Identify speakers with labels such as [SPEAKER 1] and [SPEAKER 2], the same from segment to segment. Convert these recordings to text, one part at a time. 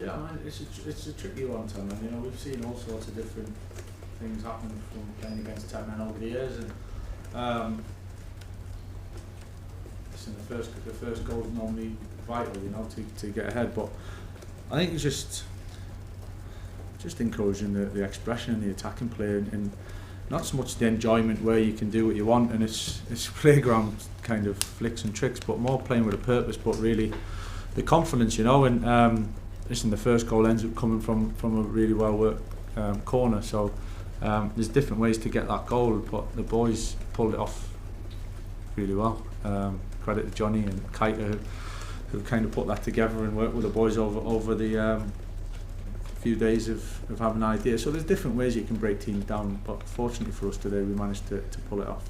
[SPEAKER 1] Yeah, man, it's a tricky one, Tom. And you know, we've seen all sorts of different things happen from playing against Tottenham over the years, and listen, the first goal is normally vital, you know, to get ahead. But I think it's just encouraging the expression and the attacking play, and not so much the enjoyment where you can do what you want and it's playground kind of flicks and tricks, but more playing with a purpose. But really, the confidence, you know, and listen, the first goal ends up coming from a really well worked corner. So there's different ways to get that goal, but the boys pulled it off really well. Credit to Johnny and Kiter who kind of put that together and worked with the boys over the few days of having an idea. So there's different ways you can break teams down, but fortunately for us today we managed to pull it off.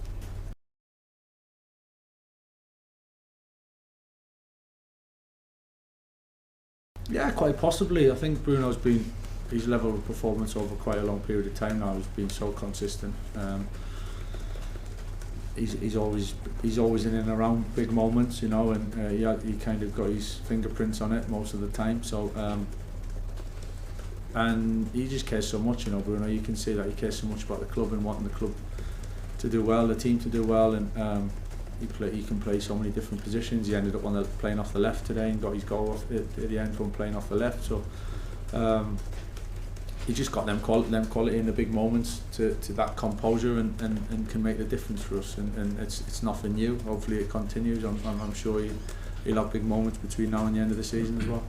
[SPEAKER 1] Yeah, quite possibly. I think Bruno's been, his level of performance over quite a long period of time now has been so consistent. He's always in and around big moments, you know, and he kind of got his fingerprints on it most of the time. So and he just cares so much, you know, Bruno. You can see that he cares so much about the club and wanting the club to do well, the team to do well, and he can play so many different positions. He ended up playing off the left today and got his goal off at the end from playing off the left. So he just got them quality in the big moments to that composure and can make the difference for us. And it's nothing new. Hopefully it continues. I'm sure he'll have big moments between now and the end of the season as well.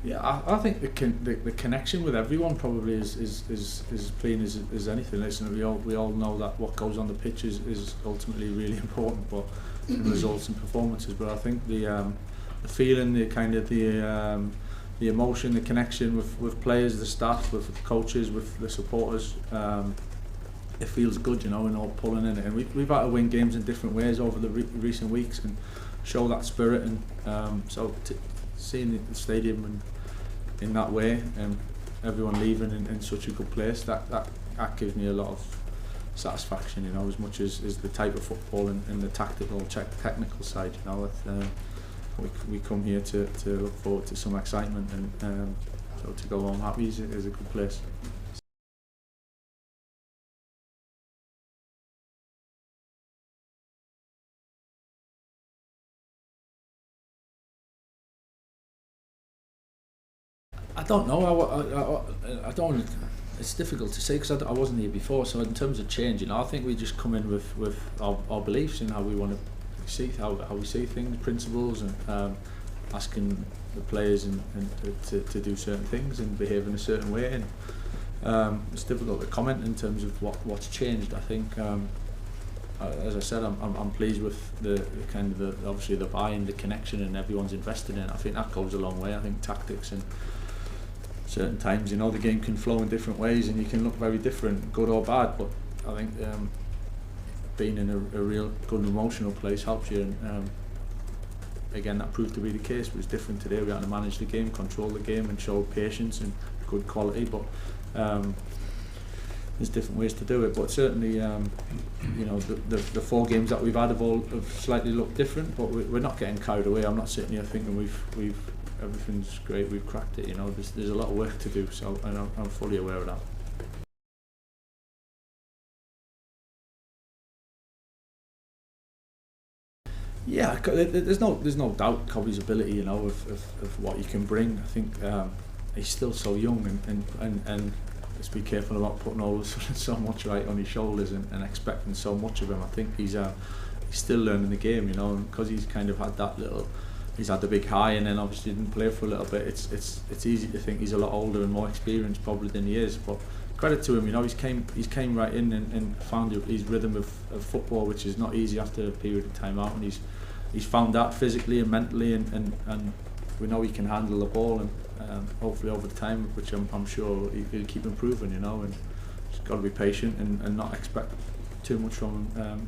[SPEAKER 1] Yeah, I think the connection with everyone probably is as plain as anything. Listen, we all know that what goes on the pitch is ultimately really important, but in results and performances. But I think the feeling, the kind of the emotion, the connection with players, the staff, with the coaches, with the supporters, it feels good, you know, and all pulling in it. And we've had to win games in different ways over the recent weeks and show that spirit. And so seeing the stadium and in that way, and everyone leaving in such a good place, that gives me a lot of satisfaction, you know, as much as the type of football and the technical side, you know. We come here to look forward to some excitement, and so to go home happy is a good place. I don't know. I don't. It's difficult to say because I wasn't here before. So in terms of change, you know, I think we just come in with our beliefs and how we want to see how we see things, principles, and asking the players and to do certain things and behave in a certain way. And it's difficult to comment in terms of what's changed. I think, as I said, I'm pleased with the kind of obviously the buy-in, the connection, and everyone's invested in it. I think that goes a long way. I think tactics and certain times, you know, the game can flow in different ways and you can look very different, good or bad, but I think being in a real good emotional place helps you, and again that proved to be the case. But it's different today. We had to manage the game, control the game, and show patience and good quality, but there's different ways to do it. But certainly you know, the 4 games that we've had have slightly looked different, but we're not getting carried away. I'm not sitting here thinking we've everything's great, we've cracked it, you know. There's a lot of work to do, so I'm fully aware of that. Yeah, there's no doubt Kobe's ability, you know, of what he can bring. I think he's still so young, and let's be careful about putting all so much right on his shoulders and expecting so much of him. I think he's still learning the game, you know, and because he's kind of had that little. He's had the big high and then obviously didn't play for a little bit. It's easy to think he's a lot older and more experienced probably than he is. But credit to him, you know, he's came right in and found his rhythm of football, which is not easy after a period of time out. And he's found that physically and mentally, and we know he can handle the ball, and hopefully over time, which I'm sure he'll keep improving, you know. And just got to be patient and not expect too much from him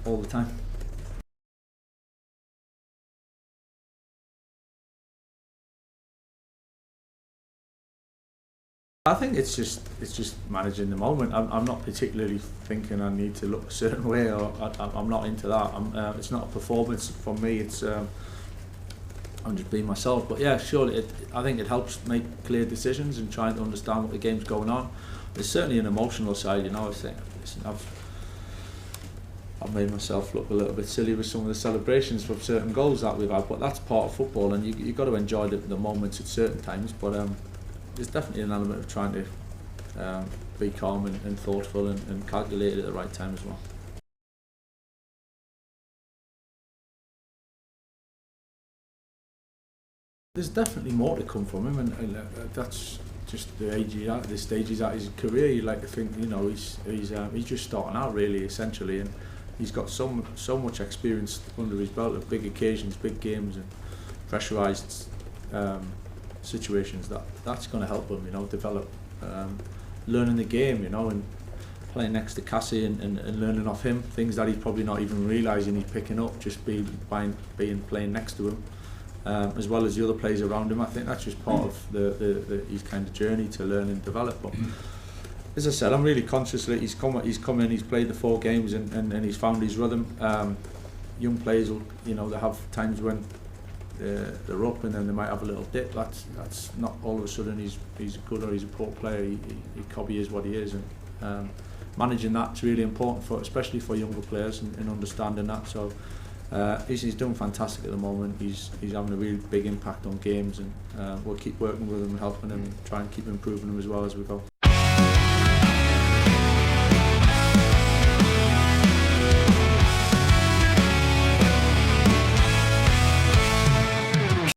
[SPEAKER 1] all the time. I think it's just managing the moment. I'm not particularly thinking I need to look a certain way, or I'm not into that. It's not a performance for me. It's I'm just being myself. But yeah, surely I think it helps make clear decisions and trying to understand what the game's going on. There's certainly an emotional side, you know. I think, listen, I've made myself look a little bit silly with some of the celebrations for certain goals that we've had, but that's part of football, and you've got to enjoy the moments at certain times. But there's definitely an element of trying to be calm and thoughtful and calculated at the right time as well. There's definitely more to come from him, and that's just the age he's at, the stage he's at his career. You like to think, you know, he's just starting out really, essentially, and he's got so much experience under his belt of big occasions, big games, and pressurised situations. That's going to help him, you know, develop, learning the game, you know, and playing next to Cassie and learning off him things that he's probably not even realising he's picking up, just playing next to him. As well as the other players around him. I think that's just part of his kind of journey to learn and develop. But as I said, I'm really conscious that he's come in, he's played the 4 games and he's found his rhythm. Young players will, you know, they have times when they're up and then they might have a little dip. That's not all of a sudden he's good or he's a poor player. He copy is what he is, and managing that's really important especially for younger players and understanding that. So. He's doing fantastic at the moment. He's having a really big impact on games, and we'll keep working with him and helping him and try and keep improving him as well as we go.